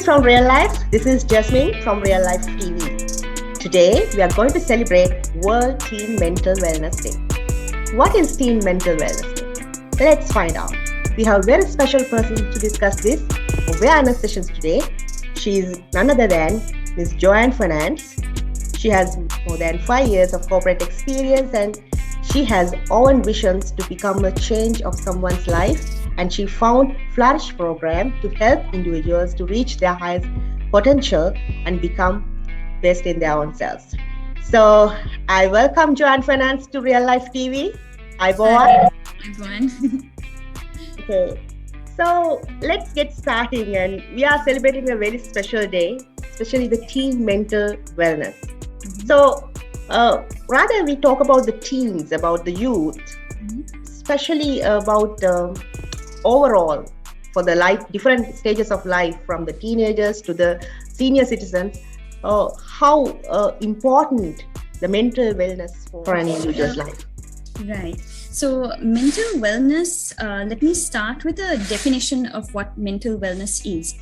from Real Life. This is Jasmine from RealLife TV. Today, we are going to celebrate World Teen Mental Wellness Day. What is Teen Mental Wellness Day? Let's find out. We have a very special person to discuss this awareness sessions today. She is none other than Ms.Joann Fernandez. She has more than 5 years of corporate experience and she has own visions to become a change of someone's life, and she found Flourish program to help individuals to reach their highest potential and become best in their own selves. So I welcome Joann Fernandez to Real Life TV. Hi, Hi, everyone. Okay, so let's get starting, and we are celebrating a very special day, especially the teen mental wellness. So rather we talk about the teens, about the youth, especially about overall for the life, different stages of life, from the teenagers to the senior citizens, how important the mental wellness for an individual's life. Right. So mental wellness, let me start with a definition of what mental wellness is.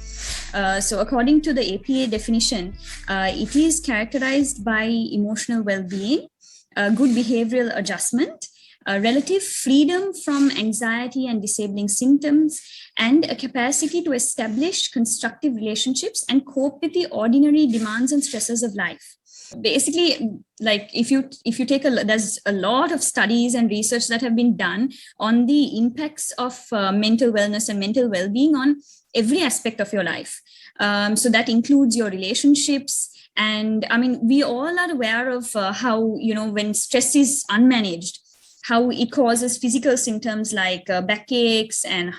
So according to the APA definition, it is characterized by emotional well-being, good behavioral adjustment, relative freedom from anxiety and disabling symptoms, and a capacity to establish constructive relationships and cope with the ordinary demands and stresses of life. Basically, like if you take there's a lot of studies and research that have been done on the impacts of mental wellness and mental well-being on every aspect of your life. So that includes your relationships. And I mean, we all are aware of how, when stress is unmanaged, how it causes physical symptoms like backaches and,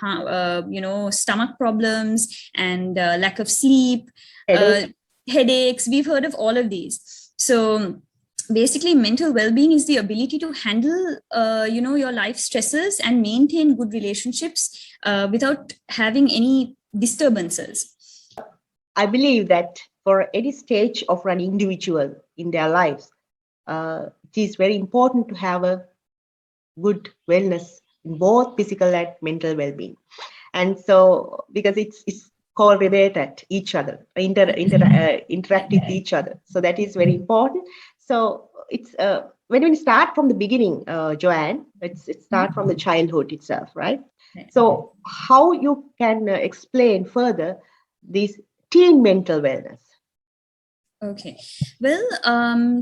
stomach problems and lack of sleep, headaches. We've heard of all of these. So basically, mental well-being is the ability to handle, your life stresses and maintain good relationships without having any disturbances. I believe that for any stage of an individual in their lives, it is very important to have a good wellness in both physical and mental well-being. And so, because it's correlated each other, interact with each other. So that is very important. So it's when we start from the beginning, Joann, let's start from the childhood itself, right? So how you can explain further this teen mental wellness? Okay, well,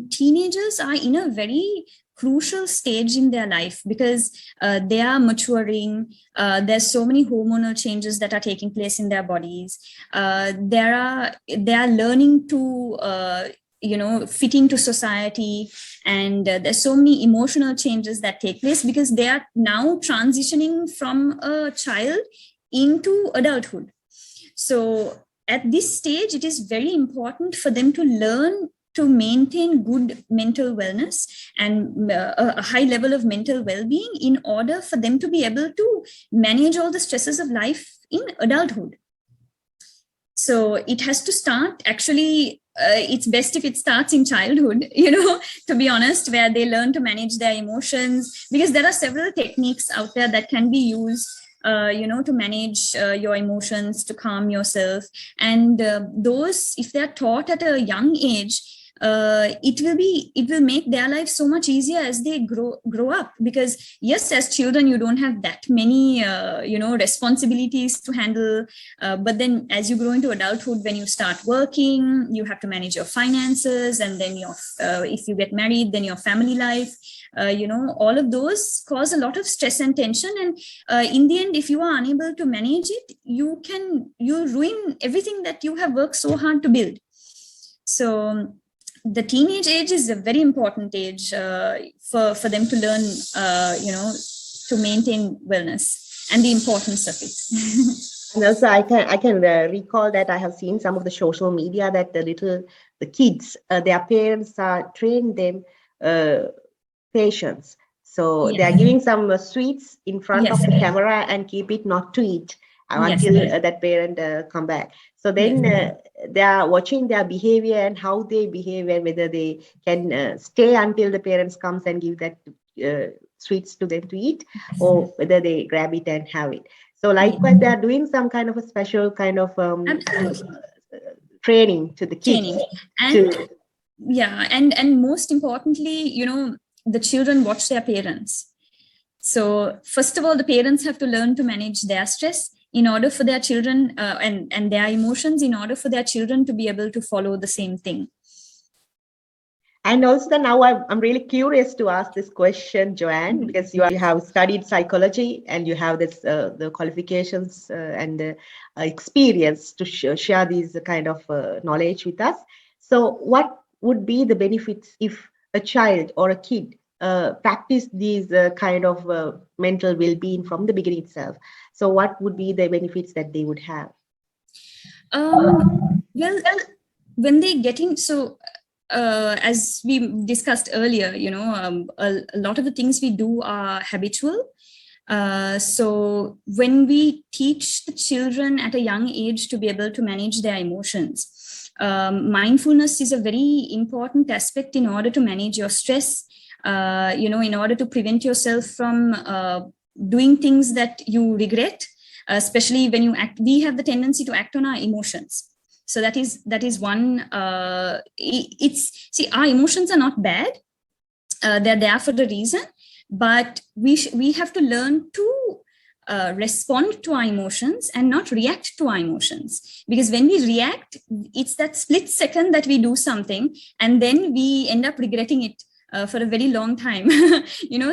teenagers are in a very crucial stage in their life because they are maturing. There's so many hormonal changes that are taking place in their bodies. They are learning to fit into society, and there's so many emotional changes that take place because they are now transitioning from a child into adulthood. So at this stage, it is very important for them to learn to maintain good mental wellness and a high level of mental well-being in order for them to be able to manage all the stresses of life in adulthood. So it has to start, actually, it's best if it starts in childhood, to be honest, where they learn to manage their emotions, because there are several techniques out there that can be used to manage your emotions, to calm yourself. And those, if they're taught at a young age, it will make their life so much easier as they grow up. Because yes, as children, you don't have that many, responsibilities to handle. But then as you grow into adulthood, when you start working, you have to manage your finances. And then if you get married, then your family life. All of those cause a lot of stress and tension. And in the end, if you are unable to manage it, you'll ruin everything that you have worked so hard to build. So the teenage age is a very important age for them to learn, to maintain wellness and the importance of it. And also, I can recall that I have seen some of the social media that the kids, their parents are trained them patience. So they are giving some sweets in front of the camera and keep it not to eat until that parent come back. So then they are watching their behavior and how they behave, and whether they can stay until the parents comes and give that sweets to them to eat, or whether they grab it and have it. So likewise, they are doing some kind of a special kind of training to the kids. Training. And yeah, and most importantly, the children watch their parents. So first of all, the parents have to learn to manage their stress in order for their children and their emotions, in order for their children to be able to follow the same thing. And also now I'm really curious to ask this question, Joann, because you have studied psychology and you have this the qualifications and the experience to share these kind of knowledge with us. So what would be the benefits if a child or a kid practice these kind of mental well-being from the beginning itself? So what would be the benefits that they would have? Well, when they getting as we discussed earlier, a lot of the things we do are habitual. So when we teach the children at a young age to be able to manage their emotions, mindfulness is a very important aspect in order to manage your stress, in order to prevent yourself from doing things that you regret, especially when you act. We have the tendency to act on our emotions. So that is one. Our emotions are not bad. They're there for a reason, but we have to learn to respond to our emotions and not react to our emotions. Because when we react, it's that split second that we do something and then we end up regretting it for a very long time.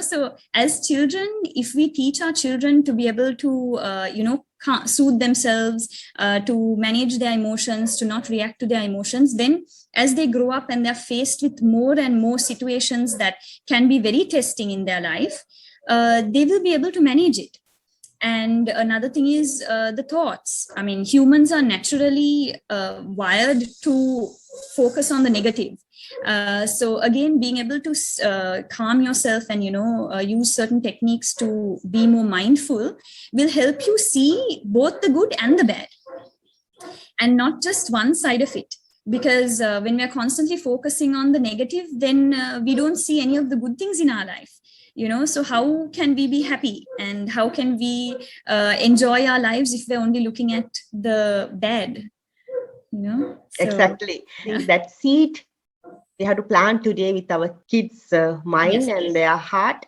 So as children, if we teach our children to be able to soothe themselves, to manage their emotions, to not react to their emotions, then as they grow up and they're faced with more and more situations that can be very testing in their life, they will be able to manage it. And another thing is the thoughts. I mean, humans are naturally wired to focus on the negative. So again, being able to calm yourself and, use certain techniques to be more mindful will help you see both the good and the bad, and not just one side of it. Because when we're constantly focusing on the negative, then we don't see any of the good things in our life. So how can we be happy and how can we enjoy our lives if we're only looking at the bad? So, exactly. Yeah. That seed we have to plant today with our kids' mind and their heart.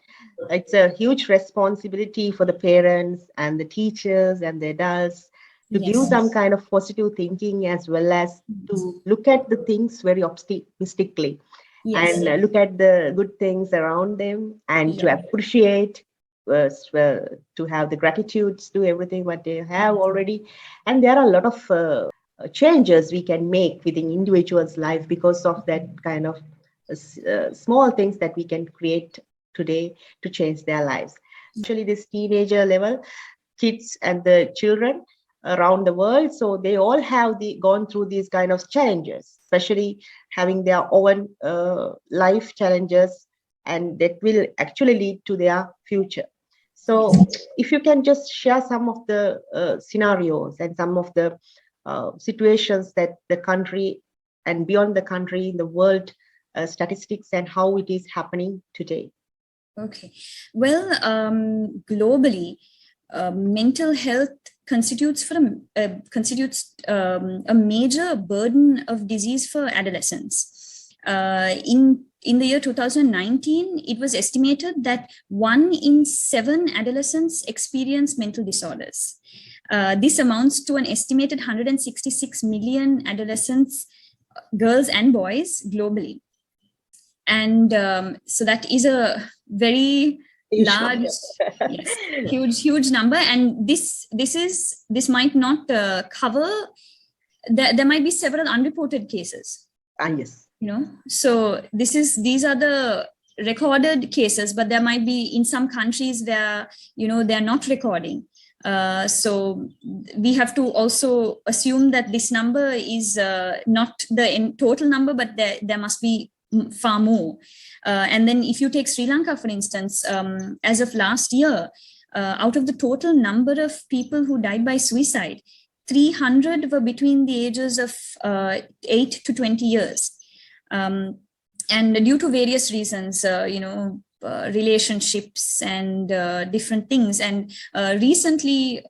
It's a huge responsibility for the parents and the teachers and the adults to give some kind of positive thinking, as well as to look at the things very optimistically. And look at the good things around them and to appreciate, to have the gratitudes to everything what they have already. And there are a lot of changes we can make within individual's life because of that kind of small things that we can create today to change their lives. Actually, this teenager level, kids and the children around the world, so they all have gone through these kind of challenges, especially having their own life challenges, and that will actually lead to their future. So if you can just share some of the scenarios and some of the situations that the country and beyond the country, in the world, statistics and how it is happening today. Okay. Well, globally, mental health constitutes a major burden of disease for adolescents. In the year 2019, it was estimated that 1 in 7 adolescents experience mental disorders. This amounts to an estimated 166 million adolescents, girls and boys, globally. And so that is a very large, huge number. And this might not cover. There might be several unreported cases. Yes. So these are the recorded cases, but there might be in some countries where they're not recording. So we have to also assume that this number is not the total number, but there must be far more. And then if you take Sri Lanka, for instance, as of last year, out of the total number of people who died by suicide, 300 were between the ages of 8 to 20 years. And due to various reasons, relationships and different things. And recently,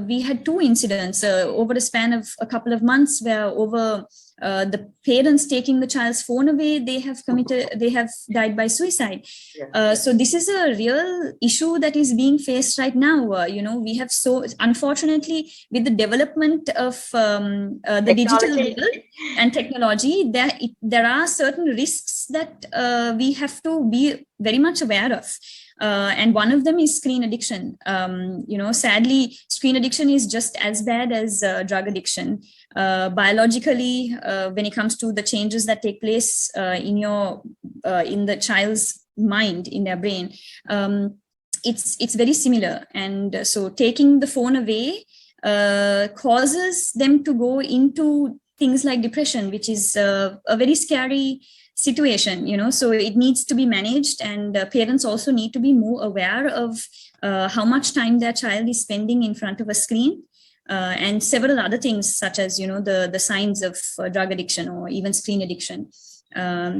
we had two incidents over a span of a couple of months where over the parents taking the child's phone away, they have died by suicide. So this is a real issue that is being faced right now. We have unfortunately, with the development of the digital world and technology, there are certain risks that we have to be very much aware of. And one of them is screen addiction. Sadly, screen addiction is just as bad as drug addiction. Biologically, when it comes to the changes that take place in the child's mind, in their brain, it's very similar. And so taking the phone away causes them to go into things like depression, which is a very scary situation, so it needs to be managed, and parents also need to be more aware of how much time their child is spending in front of a screen, and several other things such as the signs of drug addiction or even screen addiction.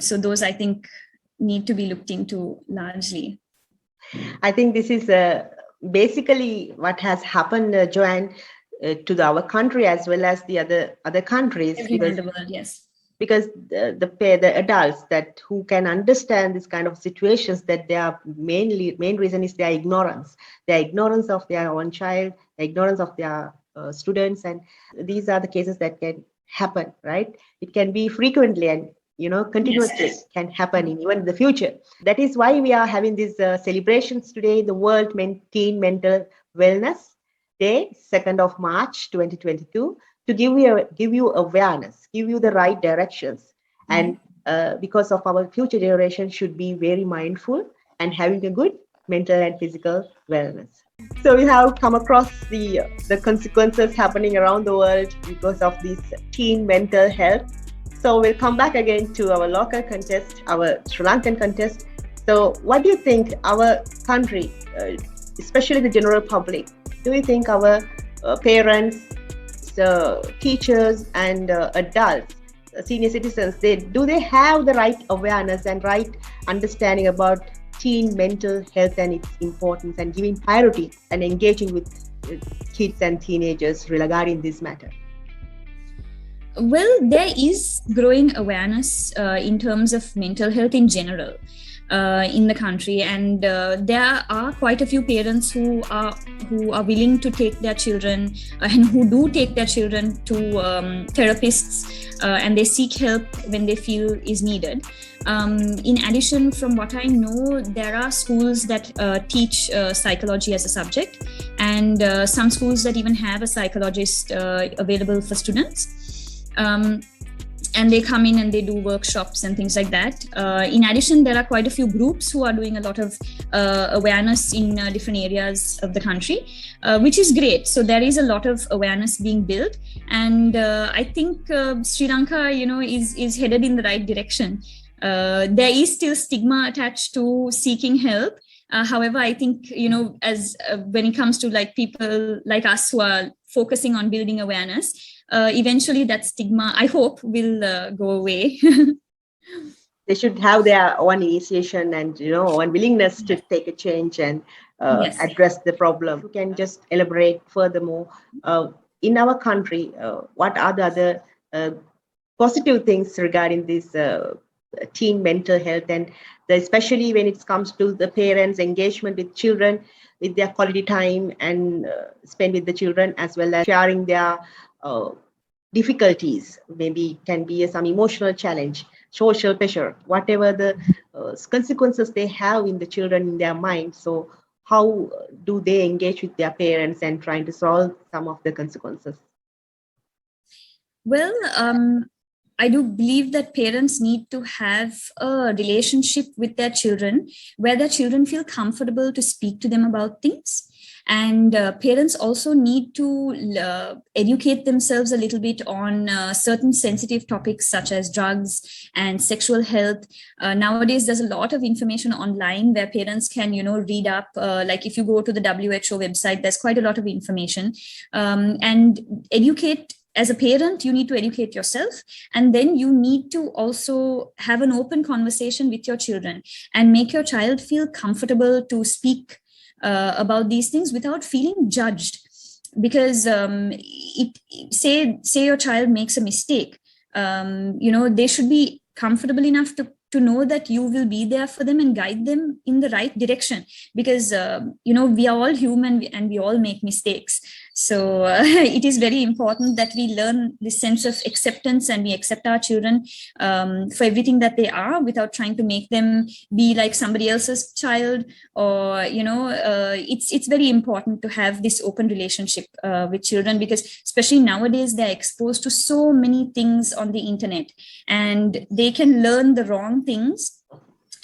So those, I think, need to be looked into largely. I think this is basically what has happened, Joann, to our country as well as the other countries. Everywhere in the world, yes. Because the adults who can understand this kind of situations, that their main reason is their ignorance of their own child, the ignorance of their students, and these are the cases that can happen, right? It can be frequently and continuously. Yes. Can happen even in the future. That is why we are having these celebrations today, the World Teen Mental Wellness Day, 2nd of March 2022, to give you awareness, give you the right directions. And because of our future generation should be very mindful and having a good mental and physical wellness. So we have come across the consequences happening around the world because of this teen mental health. So we'll come back again to our local contest, our Sri Lankan contest. So what do you think our country, especially the general public, do you think our parents, teachers and adults, senior citizens, do they have the right awareness and right understanding about teen mental health and its importance, and giving priority and engaging with kids and teenagers regarding this matter? Well, there is growing awareness in terms of mental health in general in the country, and there are quite a few parents who are willing to take their children and who do take their children to therapists, and they seek help when they feel is needed. In addition, from what I know, there are schools that teach psychology as a subject, and some schools that even have a psychologist available for students. And they come in and they do workshops and things like that. In addition, there are quite a few groups who are doing a lot of awareness in different areas of the country, which is great. So there is a lot of awareness being built, and I think Sri Lanka, is headed in the right direction. There is still stigma attached to seeking help. However, I think, as when it comes to like people like us who are focusing on building awareness, eventually that stigma, I hope, will go away. They should have their own initiation and own willingness to take a change and address the problem. You can just elaborate furthermore. In our country, what are the other positive things regarding this teen mental health, and especially when it comes to the parents' engagement with children, with their quality time and spend with the children, as well as sharing their difficulties, maybe can be some emotional challenge, social pressure, whatever the consequences they have in the children in their mind. So how do they engage with their parents and trying to solve some of the consequences? Well, I do believe that parents need to have a relationship with their children where their children feel comfortable to speak to them about things. And parents also need to educate themselves a little bit on certain sensitive topics such as drugs and sexual health. Nowadays, there's a lot of information online where parents can, read up. Like if you go to the WHO website, there's quite a lot of information, and educate. As a parent, you need to educate yourself, and then you need to also have an open conversation with your children and make your child feel comfortable to speak about these things without feeling judged. because say your child makes a mistake, they should be comfortable enough to know that you will be there for them and guide them in the right direction, because we are all human and we all make mistakes. So it is very important that we learn this sense of acceptance and we accept our children for everything that they are, without trying to make them be like somebody else's child. Or it's very important to have this open relationship with children, because especially nowadays they're exposed to so many things on the internet and they can learn the wrong things.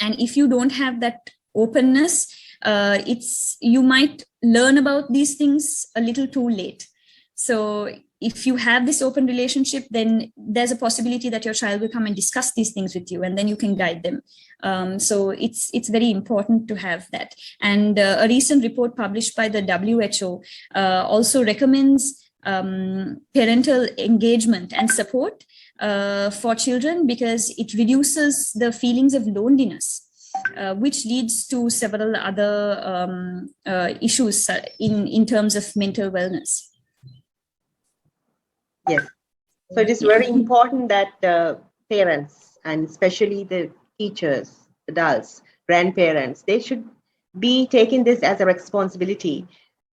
And if you don't have that openness, you might learn about these things a little too late. So if you have this open relationship, then there's a possibility that your child will come and discuss these things with you, and then you can guide them. So it's very important to have that. And a recent report published by the WHO also recommends parental engagement and support for children, because it reduces the feelings of loneliness, which leads to several other issues in terms of mental wellness. Yes. So it is very important that parents, and especially the teachers, adults, grandparents, they should be taking this as a responsibility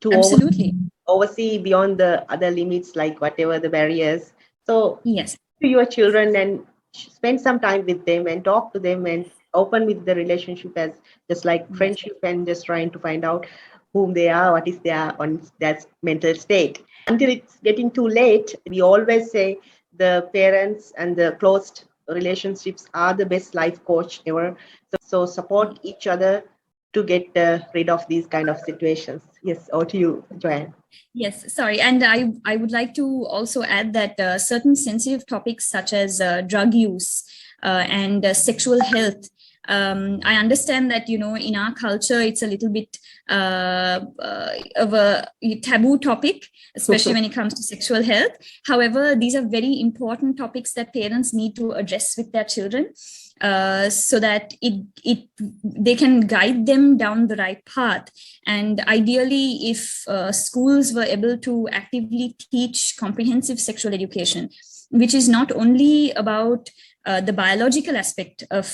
to Absolutely. oversee beyond the other limits, like whatever the barriers. So yes, to your children and spend some time with them and talk to them and open with the relationship as just like friendship, and just trying to find out whom they are, what is their on that mental state. Until it's getting too late, we always say the parents and the closed relationships are the best life coach ever. So support each other to get rid of these kind of situations. Yes, over to you, Joanne. Yes, sorry. And I would like to also add that certain sensitive topics such as drug use and sexual health, I understand that, in our culture, it's a little bit of a taboo topic, especially when it comes to sexual health. However, these are very important topics that parents need to address with their children, so that they can guide them down the right path. And ideally, if schools were able to actively teach comprehensive sexual education, which is not only about the biological aspect of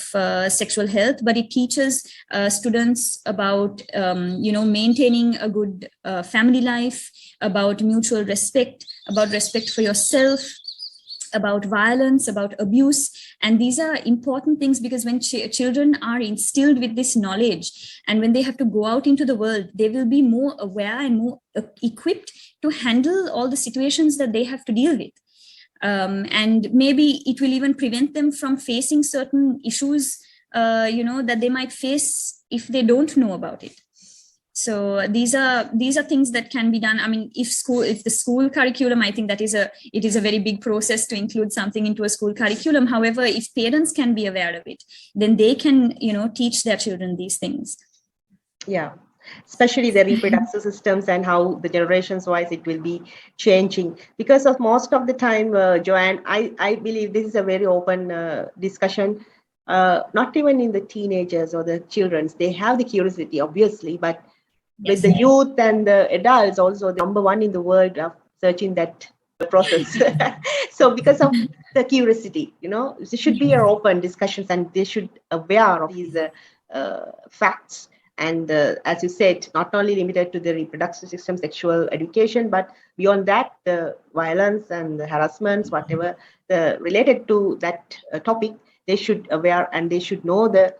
sexual health, but it teaches students about, maintaining a good family life, about mutual respect, about respect for yourself, about violence, about abuse. And these are important things, because when children are instilled with this knowledge, and when they have to go out into the world, they will be more aware and more equipped to handle all the situations that they have to deal with. And maybe it will even prevent them from facing certain issues, that they might face if they don't know about it. So these are things that can be done. I mean, if the school curriculum, I think it is a very big process to include something into a school curriculum. However, if parents can be aware of it, then they can, teach their children these things. Yeah. Especially the reproductive systems and how the generations wise it will be changing, because of most of the time, Joanne, I believe this is a very open discussion, not even in the teenagers or the children. They have the curiosity, obviously, but with the youth and the adults also, the number one in the world of searching that process. So because of the curiosity, there should be an open discussions, and they should aware of these facts. And as you said, not only limited to the reproductive system sexual education, but beyond that, the violence and the harassments, whatever related to that topic, they should aware, and they should know the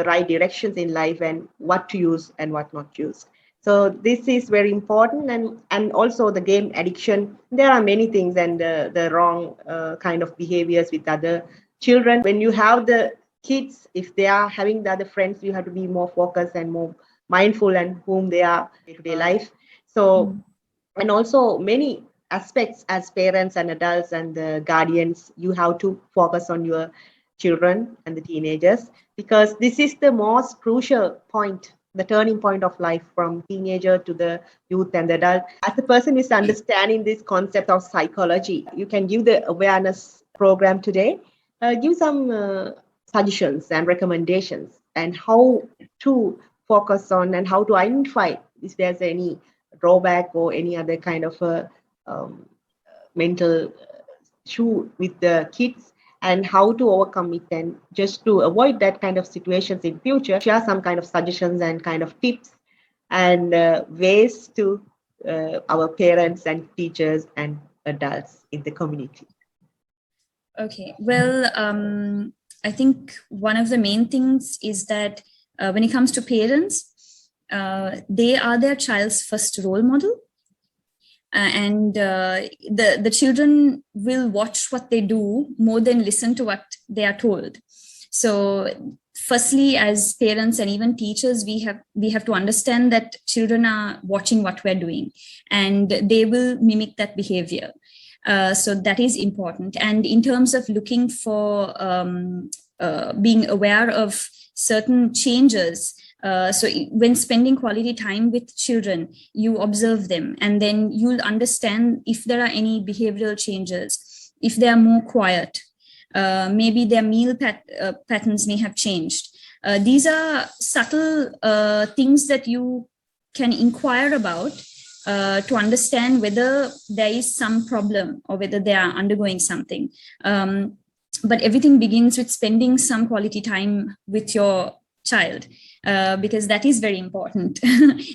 right directions in life and what to use and what not to use. So this is very important. And also the game addiction. There are many things, and the wrong kind of behaviors with other children. When you have the kids, if they are having the other friends, you have to be more focused and more mindful and whom they are day-to-day life. So, and also many aspects as parents and adults and the guardians, you have to focus on your children and the teenagers, because this is the most crucial point, the turning point of life from teenager to the youth and the adult. As the person is understanding this concept of psychology, you can give the awareness program today, give some suggestions and recommendations, and how to focus on and how to identify if there's any drawback or any other kind of um, mental issue with the kids, and how to overcome it, and just to avoid that kind of situations in future, share some kind of suggestions and kind of tips and ways to our parents and teachers and adults in the community. Okay, well, I think one of the main things is that when it comes to parents, they are their child's first role model. And the children will watch what they do more than listen to what they are told. So firstly, as parents and even teachers, we have to understand that children are watching what we're doing, and they will mimic that behavior. So that is important. And in terms of looking for being aware of certain changes, so when spending quality time with children, you observe them, and then you'll understand if there are any behavioral changes, if they are more quiet, maybe their meal patterns may have changed. These are subtle things that you can inquire about to understand whether there is some problem or whether they are undergoing something. But everything begins with spending some quality time with your child, because that is very important.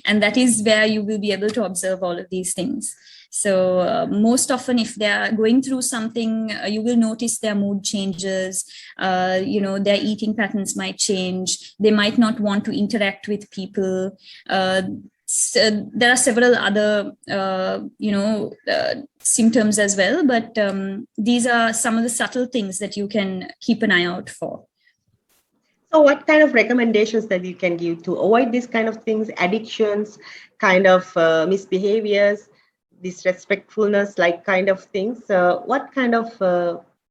And that is where you will be able to observe all of these things. So most often, if they are going through something, you will notice their mood changes, their eating patterns might change. They might not want to interact with people. So there are several other, symptoms as well, but these are some of the subtle things that you can keep an eye out for. So what kind of recommendations that you can give to avoid these kind of things, addictions, kind of misbehaviors, disrespectfulness, like kind of things? What kind of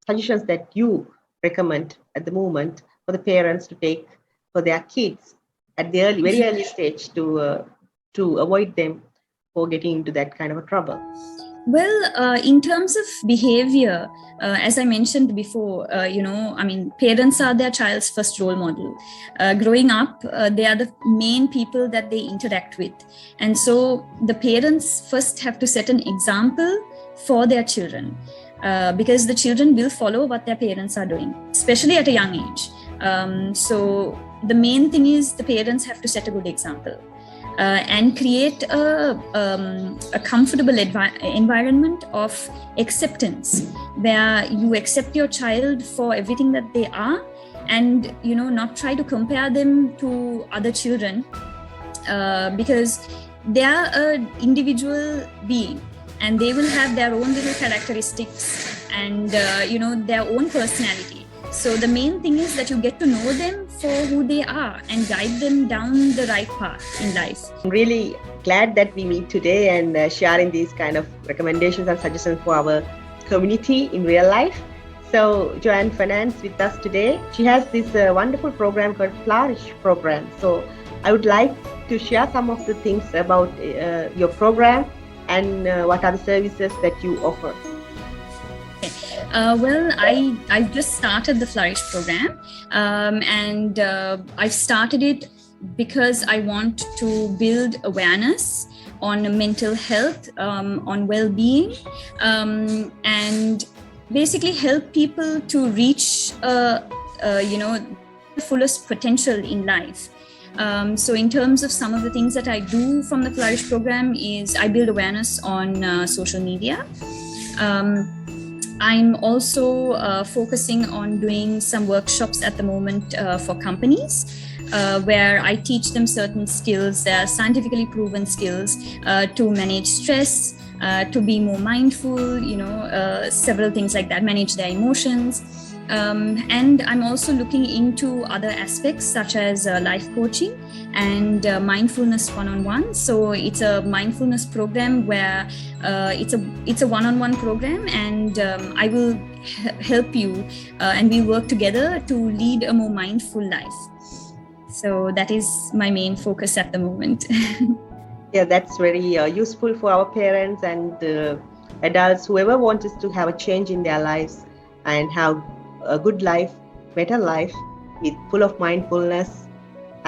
suggestions that you recommend at the moment for the parents to take for their kids at the very early stage to avoid them for getting into that kind of a trouble? Well, in terms of behavior, as I mentioned before, parents are their child's first role model. Growing up, they are the main people that they interact with. And so the parents first have to set an example for their children, because the children will follow what their parents are doing, especially at a young age. So the main thing is the parents have to set a good example. And create a comfortable environment of acceptance, where you accept your child for everything that they are, and not try to compare them to other children, because they are an individual being, and they will have their own little characteristics and their own personality. So the main thing is that you get to know them for who they are and guide them down the right path in life. I'm really glad that we meet today and sharing these kind of recommendations and suggestions for our community in real life. So Joann Fernandez with us today. She has this wonderful program called Flourish program. So I would like to share some of the things about your program and what are the services that you offer. Well, I just started the Flourish program, and I've started it because I want to build awareness on mental health, on well-being, and basically help people to reach the fullest potential in life. So in terms of some of the things that I do from the Flourish program is I build awareness on social media. I'm also focusing on doing some workshops at the moment for companies, where I teach them certain skills, scientifically proven skills to manage stress, to be more mindful, several things like that, manage their emotions. And I'm also looking into other aspects such as life coaching and mindfulness one-on-one. So it's a mindfulness program where it's a one-on-one program, and I will help you and we work together to lead a more mindful life. So that is my main focus at the moment. Yeah, that's very useful for our parents and adults, whoever wants to have a change in their lives and have a good life, better life, with full of mindfulness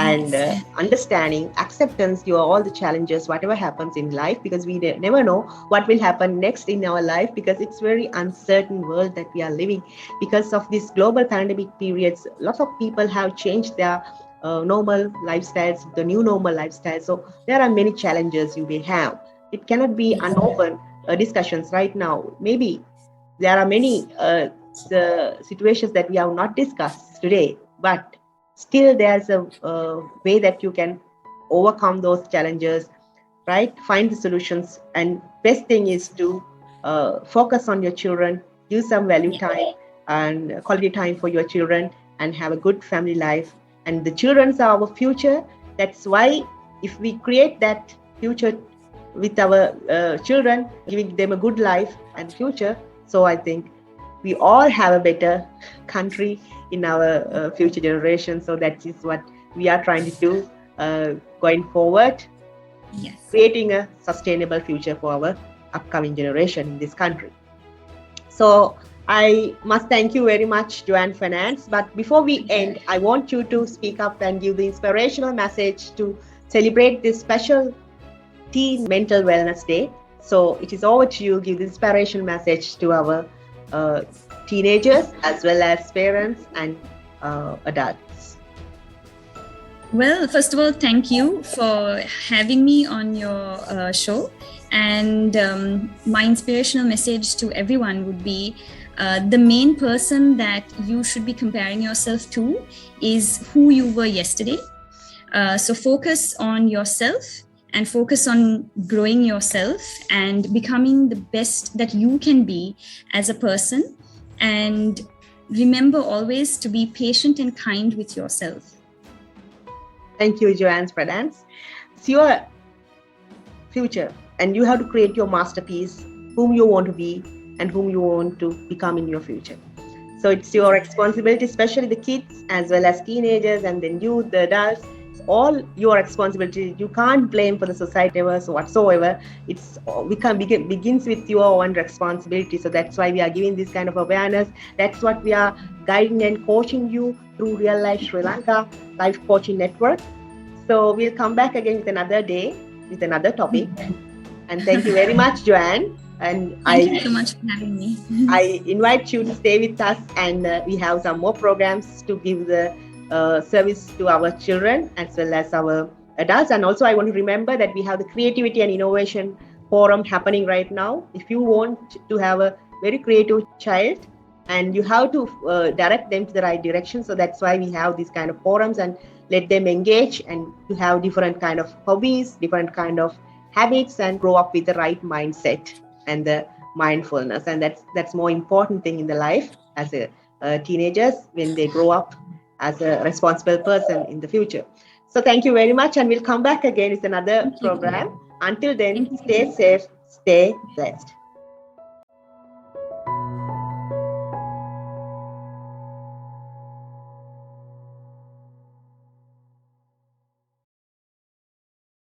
and Yes. understanding, acceptance to all the challenges, whatever happens in life, because we never know what will happen next in our life, because it's very uncertain world that we are living. Because of this global pandemic periods, lots of people have changed their normal lifestyles, the new normal lifestyle. So there are many challenges you may have. It cannot be Yes. unopened discussions right now. Maybe there are many the situations that we have not discussed today, but still there's a way that you can overcome those challenges, right? Find the solutions, and best thing is to focus on your children, use some value Yeah. time and quality time for your children, and have a good family life. And the children's are our future. That's why if we create that future with our children, giving them a good life and future, so I think we all have a better country in our future generations. So that is what we are trying to do going forward, Yes. creating a sustainable future for our upcoming generation in this country. So I must thank you very much, Joann Fernandez. But before we end, I want you to speak up and give the inspirational message to celebrate this special Teen Mental Wellness Day. So it is over to you. Give the inspirational message to our uh, teenagers as well as parents and adults. Well, first of all, thank you for having me on your show. And my inspirational message to everyone would be the main person that you should be comparing yourself to is who you were yesterday. So focus on yourself and focus on growing yourself and becoming the best that you can be as a person. And remember always to be patient and kind with yourself. Thank you, Joann Fernandez. It's your future, and you have to create your masterpiece, whom you want to be and whom you want to become in your future. So it's your responsibility, especially the kids as well as teenagers, and then you, the adults. It's all your responsibility. You can't blame for the society whatsoever. It's begins with your own responsibility. So that's why we are giving this kind of awareness. That's what we are guiding and coaching you through Real Life Sri Lanka Life Coaching Network. So we'll come back again with another day with another topic. And thank you very much, Joann. And Thank you so much for having me. I invite you to stay with us, and we have some more programs to give the service to our children as well as our adults. And also I want to remember that we have the Creativity and Innovation Forum happening right now. If you want to have a very creative child, and you have to direct them to the right direction. So that's why we have these kind of forums, and let them engage and to have different kind of hobbies, different kind of habits, and grow up with the right mindset and the mindfulness. And that's more important thing in the life as a teenagers when they grow up as a responsible person in the future. So thank you very much, and we'll come back again with another program. Until then, stay safe, stay blessed.